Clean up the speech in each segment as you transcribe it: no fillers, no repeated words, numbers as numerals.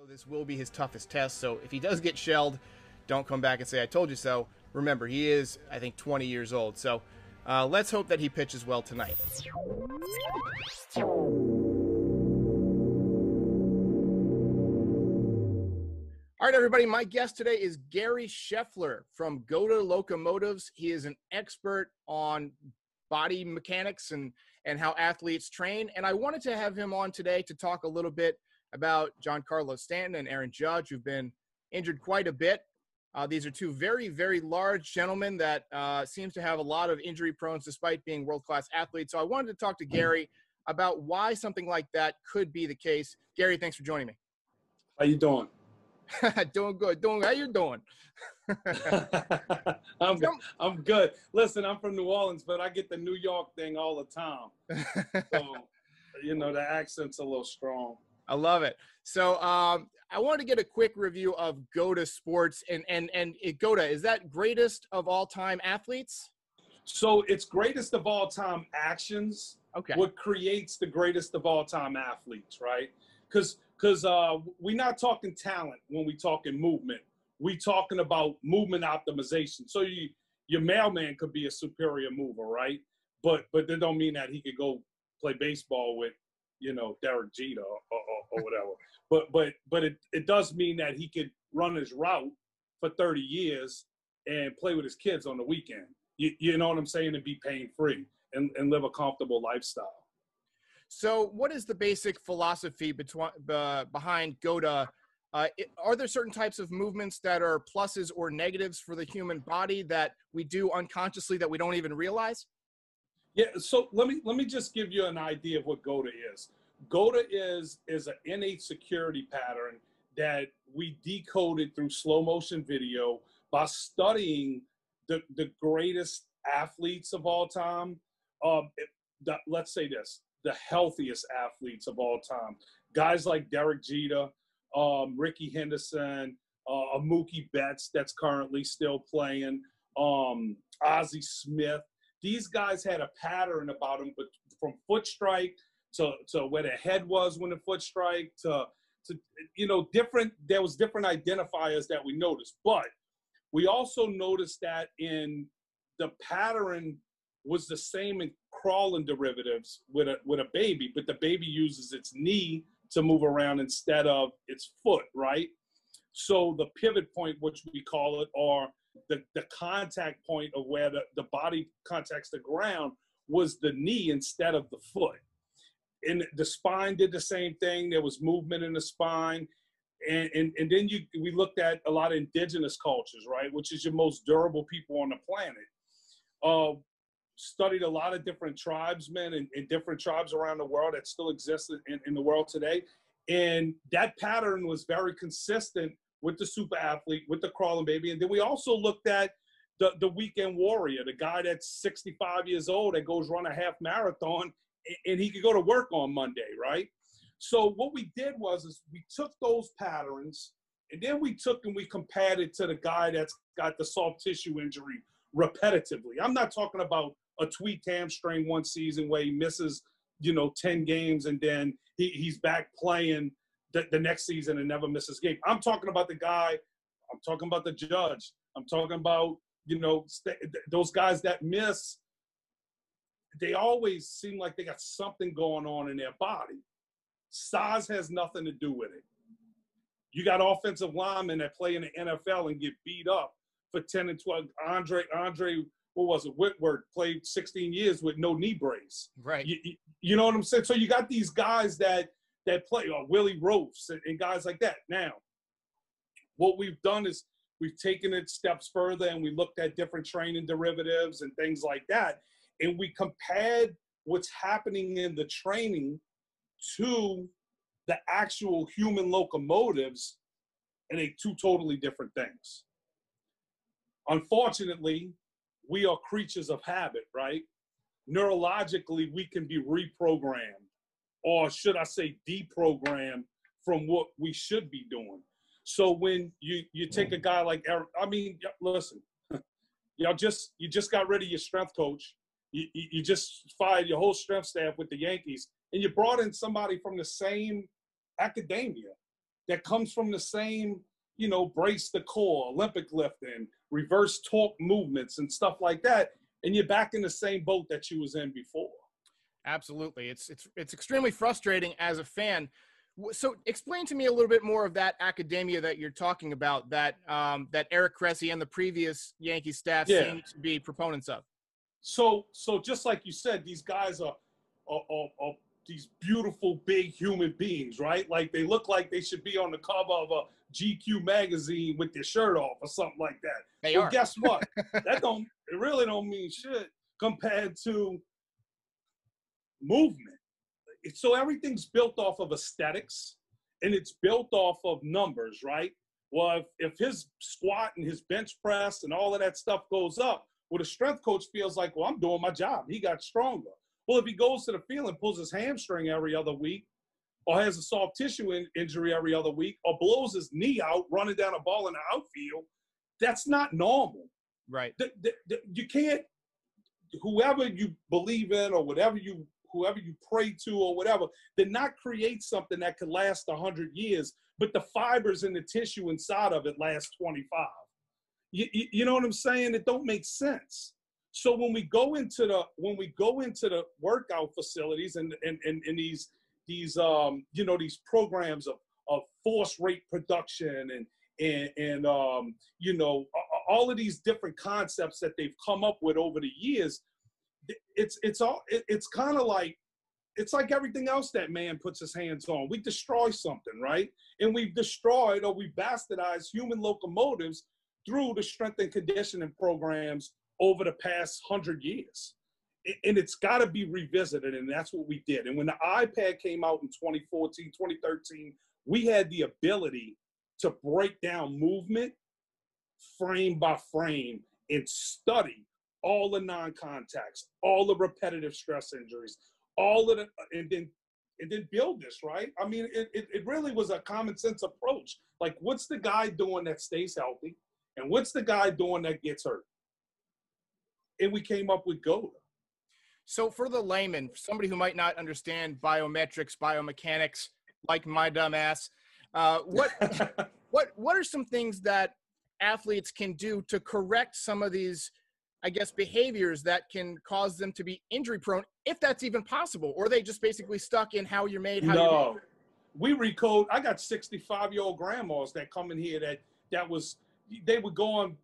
So this will be his toughest test. So if he does get shelled, don't come back and say, I told you so. Remember, he is, I think, 20 years old. So let's hope that he pitches well tonight. All right, everybody, my guest today is Gary Scheffler from Goda Locomotives. He is an expert on body mechanics and how athletes train. And I wanted to have him on today to talk a little bit about Giancarlo Stanton and Aaron Judge, who've been injured quite a bit. These are two very, very large gentlemen that seems to have a lot of injury prone despite being world-class athletes. So I wanted to talk to Gary about why something like that could be the case. Gary, thanks for joining me. How you doing? Doing good. How you doing? I'm good. Listen, I'm from New Orleans, but I get the New York thing all the time. So, the accent's a little strong. I love it. So I wanted to get a quick review of Goda Sports. And Goda, is that greatest of all time athletes? So it's greatest of all time actions. Okay. What creates the greatest of all time athletes, right? Because we're not talking talent when we talking movement. We talking about movement optimization. So your mailman could be a superior mover, right? But that don't mean that he could go play baseball with, Derek Jeter or whatever. But it does mean that he could run his route for 30 years and play with his kids on the weekend. You know what I'm saying? And be pain free and live a comfortable lifestyle. So what is the basic philosophy behind Goda? Are there certain types of movements that are pluses or negatives for the human body that we do unconsciously that we don't even realize? Yeah, so let me just give you an idea of what Goda is. Goda is an innate security pattern that we decoded through slow motion video by studying the greatest athletes of all time. Let's say this. The healthiest athletes of all time. Guys like Derek Jeter, Ricky Henderson, Mookie Betts that's currently still playing, Ozzie Smith. These guys had a pattern about them, but from foot strike to where their head was when the foot strike to different. There was different identifiers that we noticed, but we also noticed that in the pattern was the same in crawling derivatives with a baby, but the baby uses its knee to move around instead of its foot, right? So the pivot point, which we call it, or the contact point of where the body contacts the ground was the knee instead of the foot. And the spine did the same thing. There was movement in the spine. And then we looked at a lot of indigenous cultures, right, which is your most durable people on the planet. Studied a lot of different tribesmen and different tribes around the world that still exist in the world today. And that pattern was very consistent with the super athlete, with the crawling baby. And then we also looked at the weekend warrior, the guy that's 65 years old that goes run a half marathon and he could go to work on Monday, right? So what we did is we took those patterns and then we compared it to the guy that's got the soft tissue injury repetitively. I'm not talking about a tweaked hamstring one season where he misses, 10 games and then he's back playing the next season and never misses a game. I'm talking about the guy. I'm talking about the Judge. I'm talking about, those guys that miss. They always seem like they got something going on in their body. Size has nothing to do with it. You got offensive linemen that play in the NFL and get beat up for 10 and 12. Andre, what was it? Whitworth played 16 years with no knee brace. Right. You know what I'm saying? So you got these guys that play, or Willie Roafs and guys like that. Now, what we've done is we've taken it steps further and we looked at different training derivatives and things like that. And we compared what's happening in the training to the actual human locomotives, and they're two totally different things. Unfortunately, we are creatures of habit, right? Neurologically, we can be reprogrammed, or should I say deprogrammed from what we should be doing. So when you take a guy like Eric, listen, you just got rid of your strength coach. You just fired your whole strength staff with the Yankees, and you brought in somebody from the same academia. that comes from the same, brace the core, Olympic lifting, reverse torque movements and stuff like that. And you're back in the same boat that you was in before. Absolutely. It's extremely frustrating as a fan. So explain to me a little bit more of that academia that you're talking about, that that Eric Cressey and the previous Yankee staff seem to be proponents of. So just like you said, these guys are these beautiful, big human beings, right? Like they look like they should be on the cover of a GQ magazine with their shirt off or something like that. They are. Guess what? It really don't mean shit compared to movement. So everything's built off of aesthetics and it's built off of numbers, right? Well, if his squat and his bench press and all of that stuff goes up, well, the strength coach feels like, well, I'm doing my job. He got stronger. Well, if he goes to the field and pulls his hamstring every other week, or has a soft tissue injury every other week, or blows his knee out running down a ball in the outfield, that's not normal. Right. You can't, whoever you believe in or whoever you pray to or whatever, did not create something that could last 100 years, but the fibers in the tissue inside of it last 25. You know what I'm saying? It don't make sense. So when we go into the workout facilities and these programs of force rate production and all of these different concepts that they've come up with over the years, it's kind of like, it's like everything else that man puts his hands on. We destroy something, right? And we've destroyed or we bastardized human locomotives through the strength and conditioning programs over the past 100 years. And it's got to be revisited, and that's what we did. And when the iPad came out in 2014, 2013, we had the ability to break down movement frame by frame and study all the non-contacts, all the repetitive stress injuries, all of the, and then build this, right? I mean, it really was a common sense approach. Like, what's the guy doing that stays healthy? And what's the guy doing that gets hurt? And we came up with Goda. So for the layman, somebody who might not understand biometrics, biomechanics, like my dumb ass, what are some things that athletes can do to correct some of these, I guess, behaviors that can cause them to be injury prone, if that's even possible? Or are they just basically stuck in how you're made, how you're made? We recode. I got 65-year-old grandmas that come in here they would go on,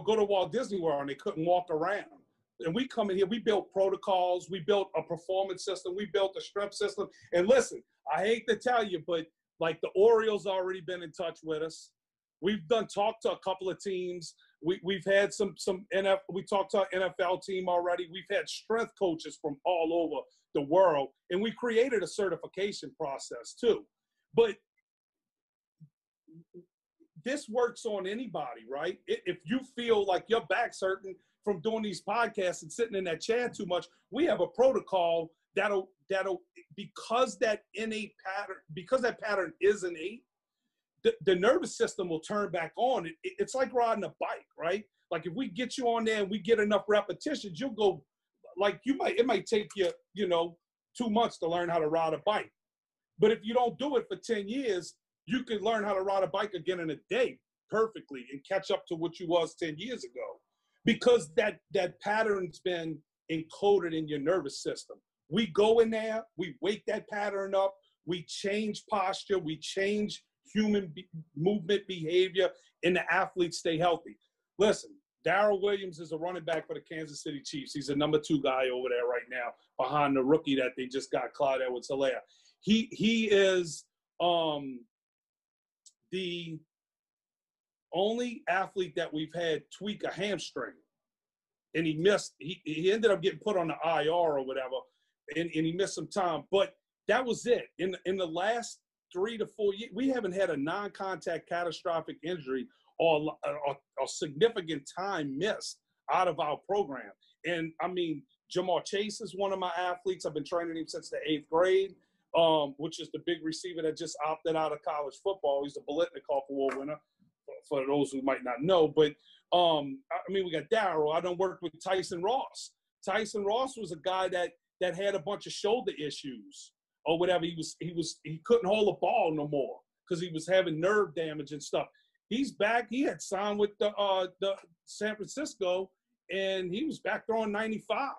go to Walt Disney World and they couldn't walk around. And we come in here, we built protocols, we built a performance system, we built a strength system. And listen, I hate to tell you, but like the Orioles already been in touch with us. We've talked to a couple of teams. We've had we talked to our NFL team already. We've had strength coaches from all over the world, and we created a certification process too. But this works on anybody, right? If you feel like your back's hurting from doing these podcasts and sitting in that chair too much, we have a protocol that'll because that pattern is innate, the nervous system will turn back on. It's like riding a bike, right? Like if we get you on there and we get enough repetitions, you'll go, like it might take you, 2 months to learn how to ride a bike. But if you don't do it for 10 years, you can learn how to ride a bike again in a day perfectly and catch up to what you was 10 years ago. Because that pattern's been encoded in your nervous system. We go in there, we wake that pattern up, we change posture, we change human movement behavior, and the athletes stay healthy. Listen, Darrell Williams is a running back for the Kansas City Chiefs. He's a number 2 guy over there right now behind the rookie that they just got, Clyde Edwards-Helaire. He is the only athlete that we've had tweak a hamstring, and he missed. He ended up getting put on the IR or whatever, and he missed some time. But that was it. In the last 3 to 4 years, we haven't had a non-contact catastrophic injury or significant time missed out of our program. And I mean, Jamar Chase is one of my athletes. I've been training him since the 8th grade, which is the big receiver that just opted out of college football. He's a Biletnikoff Award winner, for those who might not know. But I mean, we got Darrell. I done worked with Tyson Ross. Tyson Ross was a guy that had a bunch of shoulder issues or whatever. He couldn't hold a ball no more because he was having nerve damage and stuff. He's back. He had signed with the San Francisco, and he was back throwing 95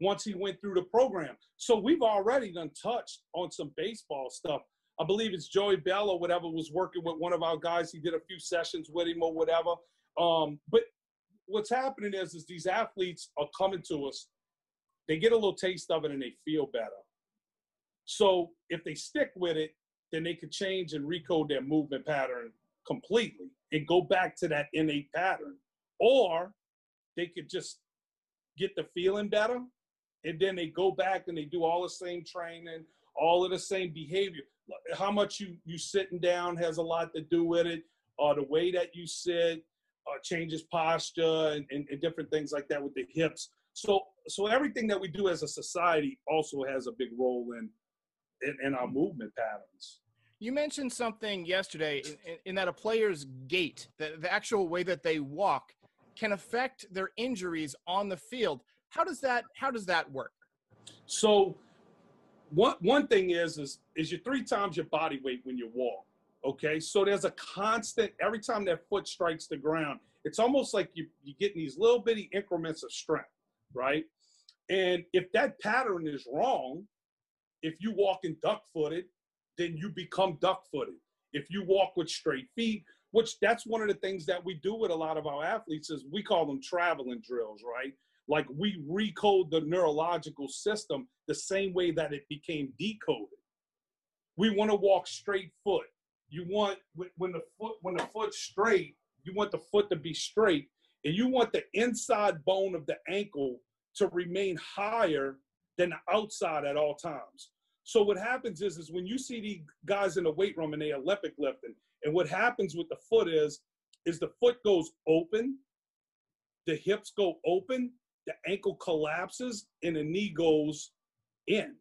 once he went through the program. So we've already done touched on some baseball stuff. I believe it's Joey Bell or whatever was working with one of our guys. He did a few sessions with him or whatever. But what's happening is these athletes are coming to us. They get a little taste of it and they feel better. So if they stick with it, then they could change and recode their movement pattern completely and go back to that innate pattern. Or they could just get the feeling better, and then they go back and they do all the same training, all of the same behavior. How much you sitting down has a lot to do with it, or the way that you sit, changes posture and different things like that with the hips. So everything that we do as a society also has a big role in our movement patterns. You mentioned something yesterday in that a player's gait, the actual way that they walk, can affect their injuries on the field. How does that work? So one thing is you're 3 times your body weight when you walk. Okay, so there's a constant, every time that foot strikes the ground, it's almost like you're getting these little bitty increments of strength, right? And if that pattern is wrong, if you walk in duck-footed, then you become duck-footed. If you walk with straight feet, which that's one of the things that we do with a lot of our athletes, is we call them traveling drills, right? Like we recode the neurological system the same way that it became decoded. We want to walk straight foot. You want, when the foot's straight, you want the foot to be straight, and you want the inside bone of the ankle to remain higher than the outside at all times. So what happens is when you see these guys in the weight room and they Olympic lifting, and what happens with the foot is the foot goes open, the hips go open, the ankle collapses, and the knee goes in.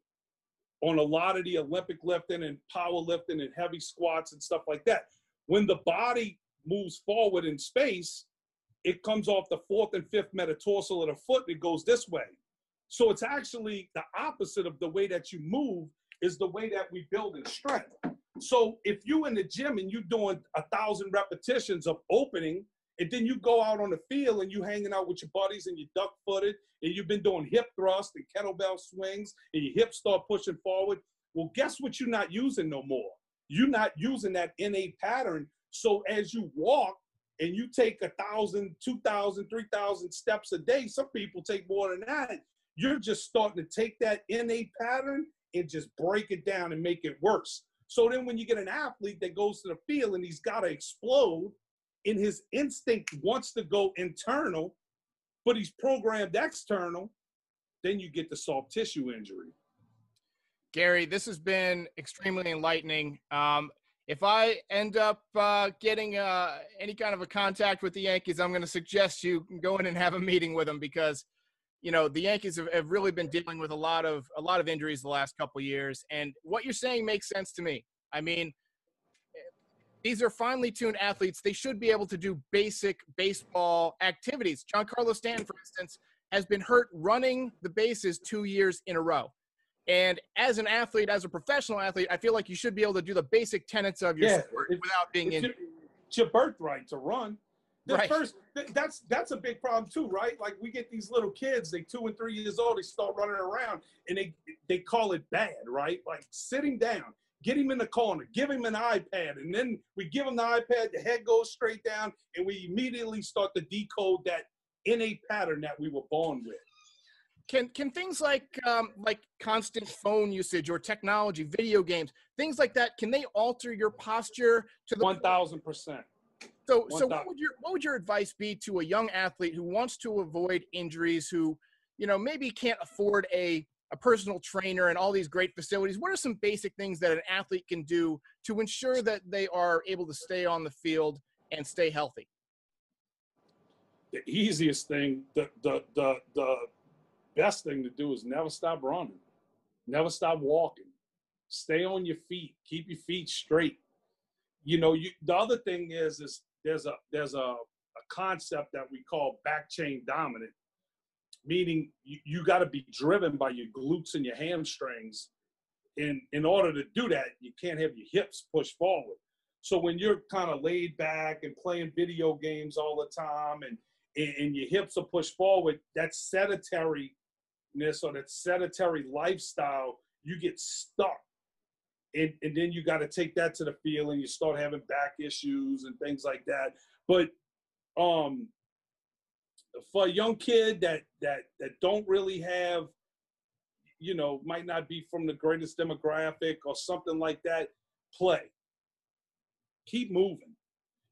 On a lot of the Olympic lifting and power lifting and heavy squats and stuff like that. When the body moves forward in space, it comes off the 4th and 5th metatarsal of the foot and it goes this way. So it's actually the opposite of the way that you move is the way that we build in strength. So if you in the gym and you're doing 1,000 repetitions of opening, and then you go out on the field and you hanging out with your buddies and you duck-footed and you've been doing hip thrust and kettlebell swings and your hips start pushing forward, well, guess what you're not using no more? You're not using that innate pattern. So as you walk and you take 1,000, 2,000, 3,000 steps a day, some people take more than that, you're just starting to take that innate pattern and just break it down and make it worse. So then when you get an athlete that goes to the field and he's got to explode, and his instinct wants to go internal, but he's programmed external, then you get the soft tissue injury. Gary, this has been extremely enlightening. If I end up getting any kind of a contact with the Yankees, I'm going to suggest you go in and have a meeting with them because, you know, the Yankees have really been dealing with a lot of injuries the last couple of years. And what you're saying makes sense to me. I mean, these are finely tuned athletes. They should be able to do basic baseball activities. Giancarlo Stanton, for instance, has been hurt running the bases 2 years in a row. And as an athlete, as a professional athlete, I feel like you should be able to do the basic tenets of your sport without being injured. It's your birthright to run. Right. First, that's a big problem too, right? Like we get these little kids, they 2 and 3 years old, they start running around and they call it bad, right? Like sitting down. Get him in the corner, give him an iPad, and then we give him the iPad, the head goes straight down, and we immediately start to decode that innate pattern that we were born with. Can things like constant phone usage or technology, video games, things like that, can they alter your posture to the 1,000%? So what would your advice be to a young athlete who wants to avoid injuries, who, you know, maybe can't afford a personal trainer and all these great facilities? What are some basic things that an athlete can do to ensure that they are able to stay on the field and stay healthy? The easiest thing, the best thing to do is never stop running, never stop walking, stay on your feet, keep your feet straight. You know, the other thing is there's a concept that we call back chain dominant. Meaning you got to be driven by your glutes and your hamstrings. In order to do that, you can't have your hips push forward. So when you're kind of laid back and playing video games all the time and your hips are pushed forward, that sedentariness or that sedentary lifestyle, you get stuck. And then you got to take that to the field and you start having back issues and things like that. But for a young kid that don't really have, you know, might not be from the greatest demographic or something like that, play. Keep moving.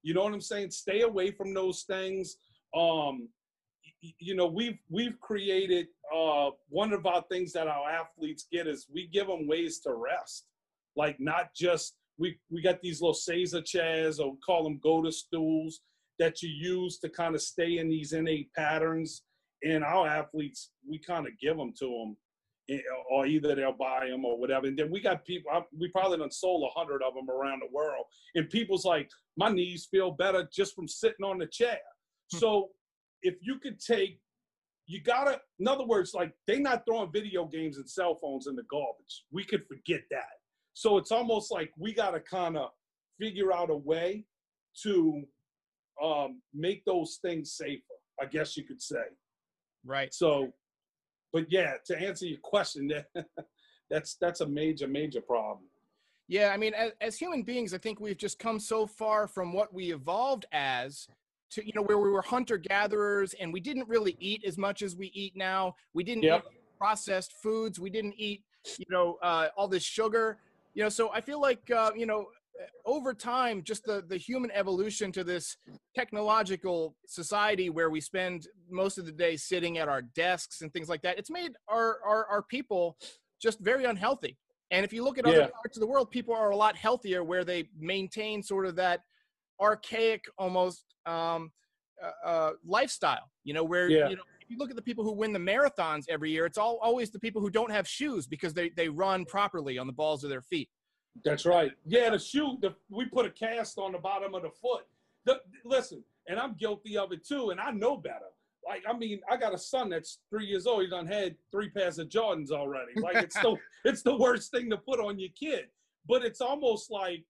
You know what I'm saying? Stay away from those things. You know, we've created one of our things that our athletes get is we give them ways to rest. Like not just we got these little Caesar chairs, or we call them Goda stools, that you use to kind of stay in these innate patterns. And our athletes, we kind of give them to them. Or either they'll buy them or whatever. And then we got people, we probably done sold 100 of them around the world. And people's like, my knees feel better just from sitting on the chair. So if you could take, you gotta, in other words, like they not throwing video games and cell phones in the garbage. We could forget that. So it's almost like we gotta kind of figure out a way to make those things safer, I guess you could say. Right. So, but yeah, to answer your question, that's a major problem. Yeah, I mean, as human beings, I think we've just come so far from what we evolved as to, you know, where we were hunter-gatherers and we didn't really eat as much as we eat now. We didn't eat processed foods. We didn't eat, you know, all this sugar. You know, so I feel like, you know, over time, just the human evolution to this technological society where we spend most of the day sitting at our desks and things like that, it's made our people just very unhealthy. And if you look at other parts of the world, people are a lot healthier where they maintain sort of that archaic almost lifestyle, you know, where, you know, if you look at the people who win the marathons every year, it's always the people who don't have shoes because they run properly on the balls of their feet. That's right. Yeah, the shoe, we put a cast on the bottom of the foot. Listen, and I'm guilty of it too, and I know better. Like, I mean, I got a son that's 3 years old. He done had 3 pairs of Jordans already. Like, it's the worst thing to put on your kid. But it's almost like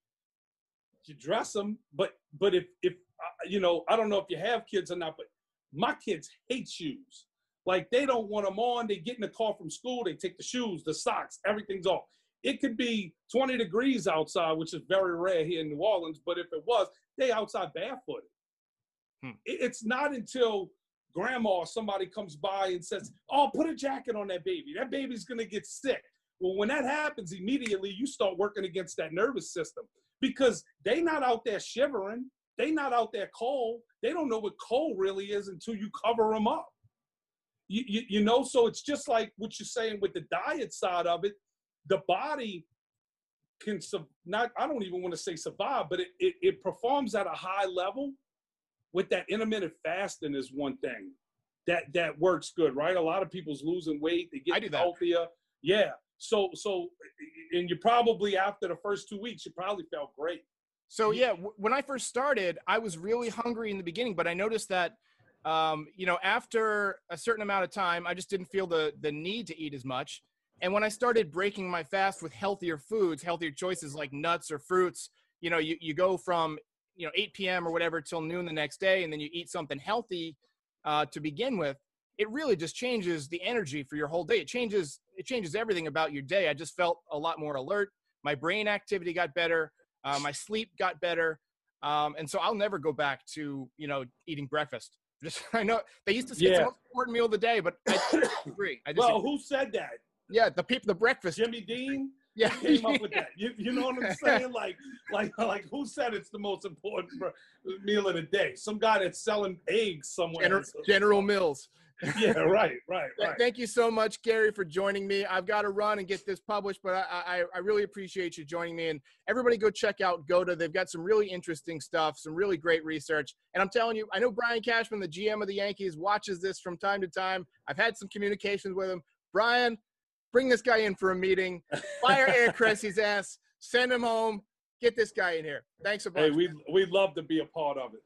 you dress them. But if you know, I don't know if you have kids or not, but my kids hate shoes. Like, they don't want them on. They get in the car from school. They take the shoes, the socks, everything's off. It could be 20 degrees outside, which is very rare here in New Orleans. But if it was, they outside barefooted. It's not until grandma or somebody comes by and says, oh, put a jacket on that baby. That baby's going to get sick. Well, when that happens, immediately you start working against that nervous system because they not out there shivering. They not out there cold. They don't know what cold really is until you cover them up. You know, so it's just like what you're saying with the diet side of it. The body can I don't even want to say survive, but it performs at a high level. With that intermittent fasting is one thing that works good, right? A lot of people's losing weight, they get healthier. Yeah. So, and you probably after the first 2 weeks, you probably felt great. So yeah, when I first started, I was really hungry in the beginning, but I noticed that, you know, after a certain amount of time, I just didn't feel the need to eat as much. And when I started breaking my fast with healthier foods, healthier choices like nuts or fruits, you know, you go from, you know, 8 p.m. or whatever till noon the next day, and then you eat something healthy to begin with, it really just changes the energy for your whole day. It changes everything about your day. I just felt a lot more alert. My brain activity got better. My sleep got better. And so I'll never go back to, you know, eating breakfast. Just, I know they used to say it's the most important meal of the day, but I disagree. Well, who said that? Yeah, the breakfast. Jimmy Dean? Yeah, he came up with that. You know what I'm saying? Like who said it's the most important meal of the day? Some guy that's selling eggs somewhere. General Mills. Yeah, right. Thank you so much, Gary, for joining me. I've got to run and get this published, but I really appreciate you joining me. And everybody go check out Goda. They've got some really interesting stuff, some really great research. And I'm telling you, I know Brian Cashman, the GM of the Yankees, watches this from time to time. I've had some communications with him. Brian, bring this guy in for a meeting. Fire Air Cressy's ass. Send him home. Get this guy in here. Thanks a bunch. Hey, we'd love to be a part of it.